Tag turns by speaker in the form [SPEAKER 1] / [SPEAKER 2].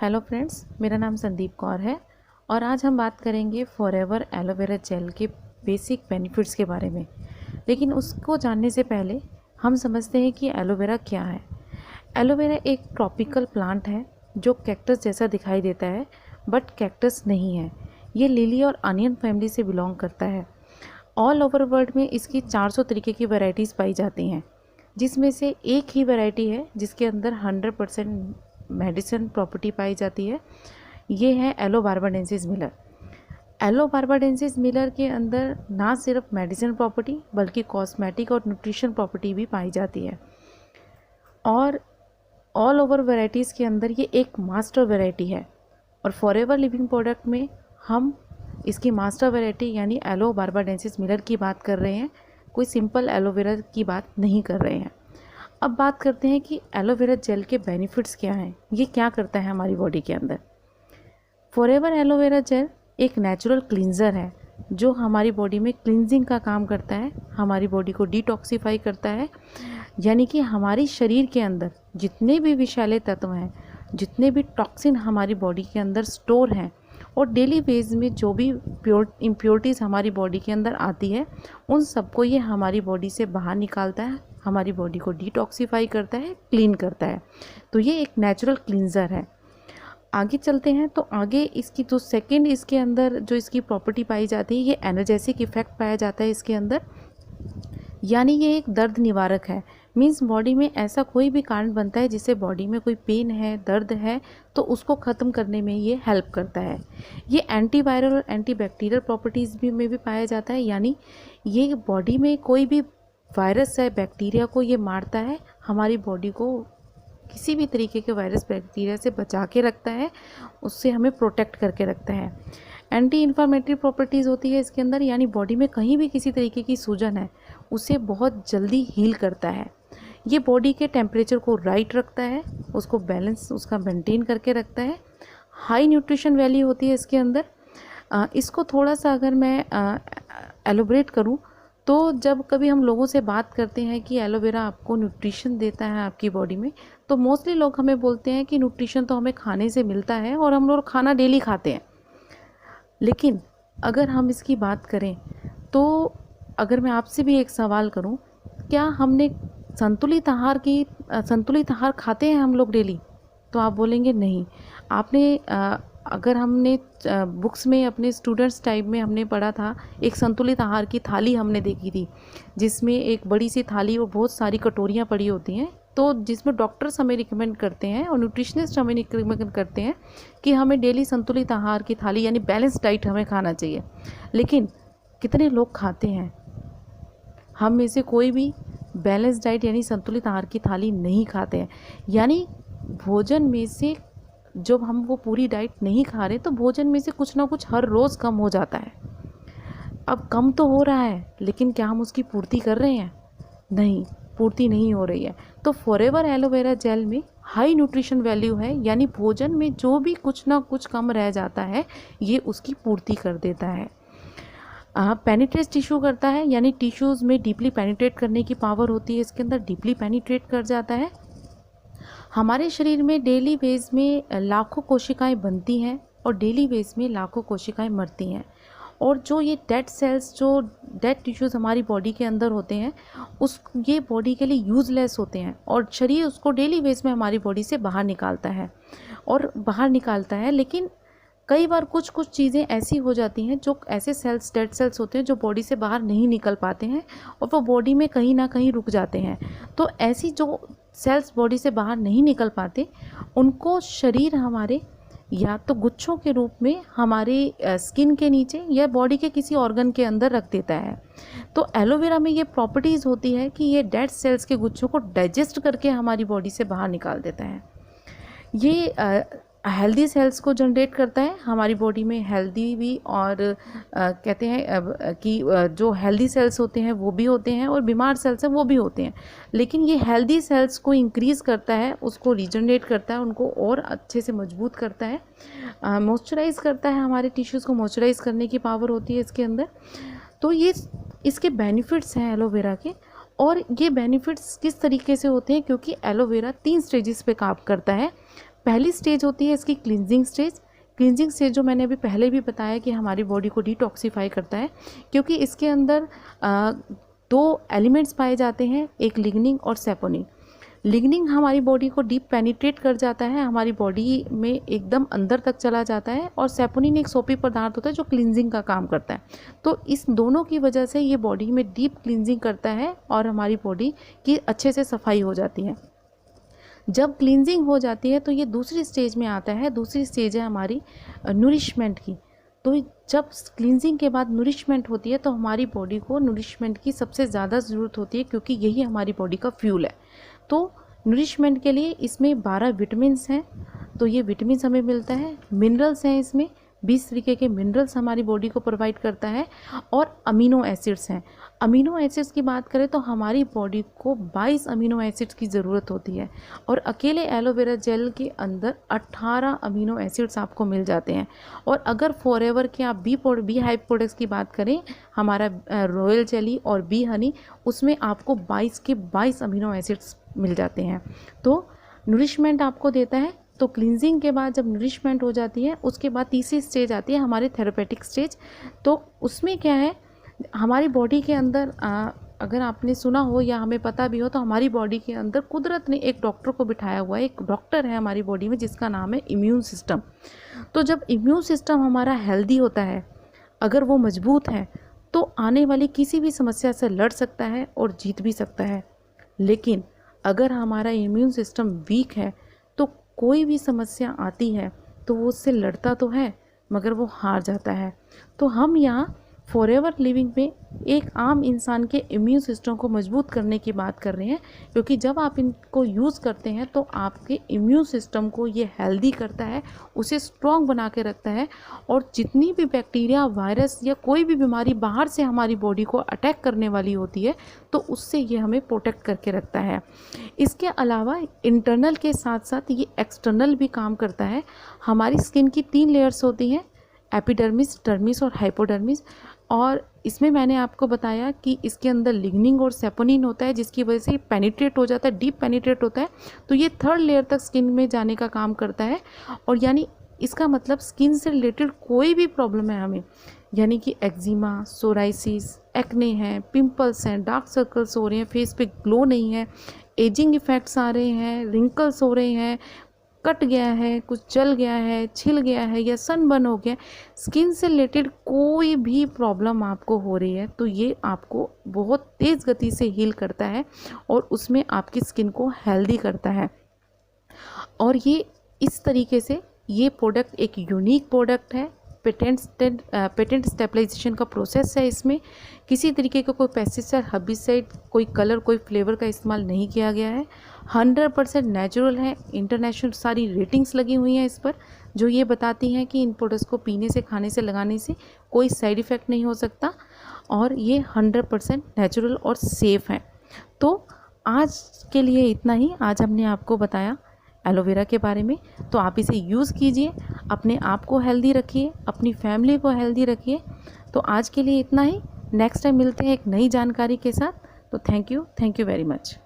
[SPEAKER 1] Hello friends, मेरा नाम संदीप कौर है और आज हम बात करेंगे फॉरएवर एलोवेरा जेल के बेसिक बेनिफिट्स के बारे में। लेकिन उसको जानने से पहले हम समझते हैं कि एलोवेरा क्या है। एलोवेरा एक ट्रॉपिकल प्लांट है जो कैक्टस जैसा दिखाई देता है, बट कैक्टस नहीं है। ये लिली और अनियन फैमिली से बिलोंग करता है। ऑल ओवर वर्ल्ड में इसकी 400 तरीके की वैरायटीज़ पाई जाती हैं, जिसमें से एक ही वैरायटी है जिसके अंदर 100% मेडिसिन प्रॉपर्टी पाई जाती है। ये है yellow barbadensis Miller. Yellow barbadensis Miller के अंदर ना सिर्फ मेडिसिन प्रॉपर्टी बल्कि कॉस्मेटिक और न्यूट्रिशन प्रॉपर्टी भी पाई जाती है। और ऑल ओवर वैरायटीज़ के अंदर ये एक मास्टर वैरायटी है और फॉरएवर लिविंग प्रोडक्ट में हम इसकी मास्टर वैरायटी यानी एलो बार्बाडेंसिस मिलर की बात कर रहे हैं, कोई सिंपल एलोवेरा की बात नहीं कर रहे हैं। अब बात करते हैं कि एलोवेरा जेल के बेनिफिट्स क्या हैं, ये क्या करता है हमारी बॉडी के अंदर। फॉरएवर एलोवेरा जेल एक नेचुरल क्लींजर है जो हमारी बॉडी में क्लींजिंग का काम करता है, हमारी बॉडी को डिटॉक्सिफाई करता है। यानी कि हमारी शरीर के अंदर जितने भी विषैले तत्व हैं, जितने भी टॉक्सिन हमारी बॉडी के अंदर स्टोर हैं और डेली बेस में जो भी इम्प्योरिटीज़ हमारी बॉडी के अंदर आती है, उन सबको ये हमारी बॉडी से बाहर निकालता है, हमारी बॉडी को डिटॉक्सिफाई करता है, क्लीन करता है। तो ये एक नेचुरल क्लींजर है। आगे चलते हैं तो आगे इसकी जो सेकंड इसके अंदर जो इसकी प्रॉपर्टी पाई जाती है, ये एनर्जेटिक इफेक्ट पाया जाता है इसके अंदर। यानी ये एक दर्द निवारक है। मीन्स बॉडी में ऐसा कोई भी कारण बनता है जिससे बॉडी में कोई पेन है, दर्द है, तो उसको ख़त्म करने में ये हेल्प करता है। ये एंटीवायरल और एंटीबैक्टीरियल प्रॉपर्टीज़ में भी पाया जाता है। यानी ये बॉडी में कोई भी वायरस है, बैक्टीरिया को ये मारता है, हमारी बॉडी को किसी भी तरीके के वायरस बैक्टीरिया से बचा के रखता है, उससे हमें प्रोटेक्ट करके रखता है। एंटी इन्फ्लामेटरी प्रॉपर्टीज़ होती है इसके अंदर, यानी बॉडी में कहीं भी किसी तरीके की सूजन है उसे बहुत जल्दी हील करता है। ये बॉडी के टेम्परेचर को राइट रखता है, उसको बैलेंस उसका मेंटेन करके रखता है। हाई न्यूट्रिशन वैल्यू होती है इसके अंदर। इसको थोड़ा सा अगर मैं एलोबरेट करूँ तो जब कभी हम लोगों से बात करते हैं कि एलोवेरा आपको न्यूट्रिशन देता है आपकी बॉडी में, तो मोस्टली लोग हमें बोलते हैं कि न्यूट्रिशन तो हमें खाने से मिलता है और हम लोग खाना डेली खाते हैं। लेकिन अगर हम इसकी बात करें तो अगर मैं आपसे भी एक सवाल करूं, क्या हमने संतुलित आहार खाते हैं हम लोग डेली? तो आप बोलेंगे नहीं। आपने अगर हमने बुक्स में अपने स्टूडेंट्स टाइम में हमने पढ़ा था, एक संतुलित आहार की थाली हमने देखी थी जिसमें एक बड़ी सी थाली और बहुत सारी कटोरियाँ पड़ी होती हैं, तो जिसमें डॉक्टर्स हमें रिकमेंड करते हैं और न्यूट्रिशनिस्ट हमें रिकमेंड करते हैं कि हमें डेली संतुलित आहार की थाली यानी बैलेंस डाइट हमें खाना चाहिए। लेकिन कितने लोग खाते हैं? हम में से कोई भी बैलेंस डाइट यानी संतुलित आहार की थाली नहीं खाते हैं। यानी भोजन में से जब हम वो पूरी डाइट नहीं खा रहे तो भोजन में से कुछ ना कुछ हर रोज़ कम हो जाता है। अब कम तो हो रहा है, लेकिन क्या हम उसकी पूर्ति कर रहे हैं? नहीं, पूर्ति नहीं हो रही है। तो फॉरएवर एलोवेरा जेल में हाई न्यूट्रिशन वैल्यू है, यानी भोजन में जो भी कुछ ना कुछ कम रह जाता है ये उसकी पूर्ति कर देता है। पेनिट्रेट टिश्यू करता है, यानी टिश्यूज़ में डीपली पेनिट्रेट करने की पावर होती है इसके अंदर, डीपली पेनिट्रेट कर जाता है। हमारे शरीर में डेली बेस में लाखों कोशिकाएं बनती हैं और डेली बेस में लाखों कोशिकाएं मरती हैं। और जो ये डेड सेल्स, जो डेड टिश्यूज़ हमारी बॉडी के अंदर होते हैं, ये बॉडी के लिए यूज़लेस होते हैं और शरीर उसको डेली बेस में हमारी बॉडी से बाहर निकालता है। लेकिन कई बार कुछ चीज़ें ऐसी हो जाती हैं, जो ऐसे सेल्स, डेड सेल्स होते हैं जो बॉडी से बाहर नहीं निकल पाते हैं और वो बॉडी में कहीं ना कहीं रुक जाते हैं। तो ऐसी जो सेल्स बॉडी से बाहर नहीं निकल पाते, उनको शरीर हमारे या तो गुच्छों के रूप में हमारे स्किन के नीचे या बॉडी के किसी ऑर्गन के अंदर रख देता है। तो एलोवेरा में ये प्रॉपर्टीज़ होती है कि ये डेड सेल्स के गुच्छों को डाइजेस्ट करके हमारी बॉडी से बाहर निकाल देता है। ये हेल्दी सेल्स को जनरेट करता है हमारी बॉडी में, हेल्दी भी, और कहते हैं कि जो हेल्दी सेल्स होते हैं वो भी होते हैं और बीमार सेल्स हैं वो भी होते हैं। लेकिन ये हेल्दी सेल्स को इंक्रीज़ करता है, उसको रीजनरेट करता है, उनको और अच्छे से मजबूत करता है, मॉइस्चराइज करता है। हमारे टिश्यूज़ को मॉइस्चराइज करने की पावर होती है इसके अंदर। तो ये इसके बेनिफिट्स हैं एलोवेरा के। और ये बेनिफिट्स किस तरीके से होते हैं, क्योंकि एलोवेरा 3 स्टेजेस पे काम करता है। पहली स्टेज होती है इसकी क्लींजिंग स्टेज। क्लींजिंग स्टेज जो मैंने अभी पहले भी बताया कि हमारी बॉडी को डिटॉक्सिफाई करता है, क्योंकि इसके अंदर दो एलिमेंट्स पाए जाते हैं, एक लिग्निन और सेपोनिन। लिग्निन हमारी बॉडी को डीप पेनिट्रेट कर जाता है, हमारी बॉडी में एकदम अंदर तक चला जाता है, और सेपोनिन एक सोपी पदार्थ होता है जो क्लींजिंग का काम करता है। तो इस दोनों की वजह से ये बॉडी में डीप क्लींजिंग करता है और हमारी बॉडी की अच्छे से सफाई हो जाती है। जब क्लींजिंग हो जाती है तो ये दूसरी स्टेज में आता है। दूसरी स्टेज है हमारी नूरिशमेंट की। तो जब क्लींजिंग के बाद नूरिशमेंट होती है तो हमारी बॉडी को नूरिशमेंट की सबसे ज़्यादा ज़रूरत होती है, क्योंकि यही हमारी बॉडी का फ्यूल है। तो नूरिशमेंट के लिए इसमें 12 विटामिन्स हैं, तो ये विटामिन्स हमें मिलता है। मिनरल्स हैं, इसमें 20 तरीके के मिनरल्स हमारी बॉडी को प्रोवाइड करता है, और अमीनो एसिड्स हैं। अमीनो एसिड्स की बात करें तो हमारी बॉडी को 22 अमीनो एसिड्स की ज़रूरत होती है, और अकेले एलोवेरा जेल के अंदर 18 अमीनो एसिड्स आपको मिल जाते हैं। और अगर फॉरएवर के आप बी हाइव प्रोडक्ट्स की बात करें, हमारा रॉयल जेली और बी हनी, उसमें आपको 22 के 22 अमीनो एसिड्स मिल जाते हैं। तो नूरिशमेंट आपको देता है। तो क्लींजिंग के बाद जब नरिशमेंट हो जाती है, उसके बाद तीसरी स्टेज आती है हमारी थेरेपेटिक स्टेज। तो उसमें क्या है, हमारी बॉडी के अंदर अगर आपने सुना हो या हमें पता भी हो, तो हमारी बॉडी के अंदर कुदरत ने एक डॉक्टर को बिठाया हुआ है। एक डॉक्टर है हमारी बॉडी में जिसका नाम है इम्यून सिस्टम। तो जब इम्यून सिस्टम हमारा हेल्दी होता है, अगर वो मजबूत है, तो आने वाली किसी भी समस्या से लड़ सकता है और जीत भी सकता है। लेकिन अगर हमारा इम्यून सिस्टम वीक है तो कोई भी समस्या आती है तो वो उससे लड़ता तो है मगर वो हार जाता है। तो हम यहाँ फॉरएवर लिविंग में एक आम इंसान के इम्यून सिस्टम को मजबूत करने की बात कर रहे हैं, क्योंकि जब आप इनको यूज़ करते हैं तो आपके इम्यून सिस्टम को ये हेल्दी करता है, उसे स्ट्रॉन्ग बना के रखता है, और जितनी भी बैक्टीरिया, वायरस या कोई भी बीमारी बाहर से हमारी बॉडी को अटैक करने वाली होती है तो उससे ये हमें प्रोटेक्ट करके रखता है। इसके अलावा इंटरनल के साथ साथ ये एक्सटर्नल भी काम करता है। हमारी स्किन की 3 लेयर्स होती हैं, एपिडर्मिस, डर्मिस और हाइपोडर्मिस। और इसमें मैंने आपको बताया कि इसके अंदर लिग्निन और सेपोनिन होता है, जिसकी वजह से पेनिट्रेट हो जाता है, डीप पेनिट्रेट होता है। तो ये 3rd लेयर तक स्किन में जाने का काम करता है। और यानी इसका मतलब स्किन से रिलेटेड कोई भी प्रॉब्लम है हमें, यानी कि एक्जिमा, सोराइसिस, एक्ने हैं, पिंपल्स हैं, डार्क सर्कल्स हो रहे हैं, फेस पे ग्लो नहीं है, एजिंग इफ़ेक्ट्स आ रहे हैं, रिंकल्स हो रहे हैं, कट गया है, कुछ जल गया है, छिल गया है या सनबर्न हो गया, स्किन से रिलेटेड कोई भी प्रॉब्लम आपको हो रही है तो ये आपको बहुत तेज़ गति से हील करता है और उसमें आपकी स्किन को हेल्दी करता है। और ये इस तरीके से ये प्रोडक्ट एक यूनिक प्रोडक्ट है। पेटेंट स्टेबलाइजेशन का प्रोसेस है। इसमें किसी तरीके का कोई पेस्टिसाइड, हर्बिसाइड, कोई कलर, कोई फ्लेवर का इस्तेमाल नहीं किया गया है। 100% नेचुरल है। इंटरनेशनल सारी रेटिंग्स लगी हुई हैं इस पर, जो ये बताती हैं कि इन प्रोडक्ट्स को पीने से, खाने से, लगाने से कोई साइड इफ़ेक्ट नहीं हो सकता और ये 100% नेचुरल और सेफ़ हैं। तो आज के लिए इतना ही। आज हमने आपको बताया एलोवेरा के बारे में। तो आप इसे यूज़ कीजिए, अपने आप को हेल्दी रखिए, अपनी फैमिली को हेल्दी रखिए। तो आज के लिए इतना ही। नेक्स्ट टाइम मिलते हैं एक नई जानकारी के साथ। तो थैंक यू वेरी मच।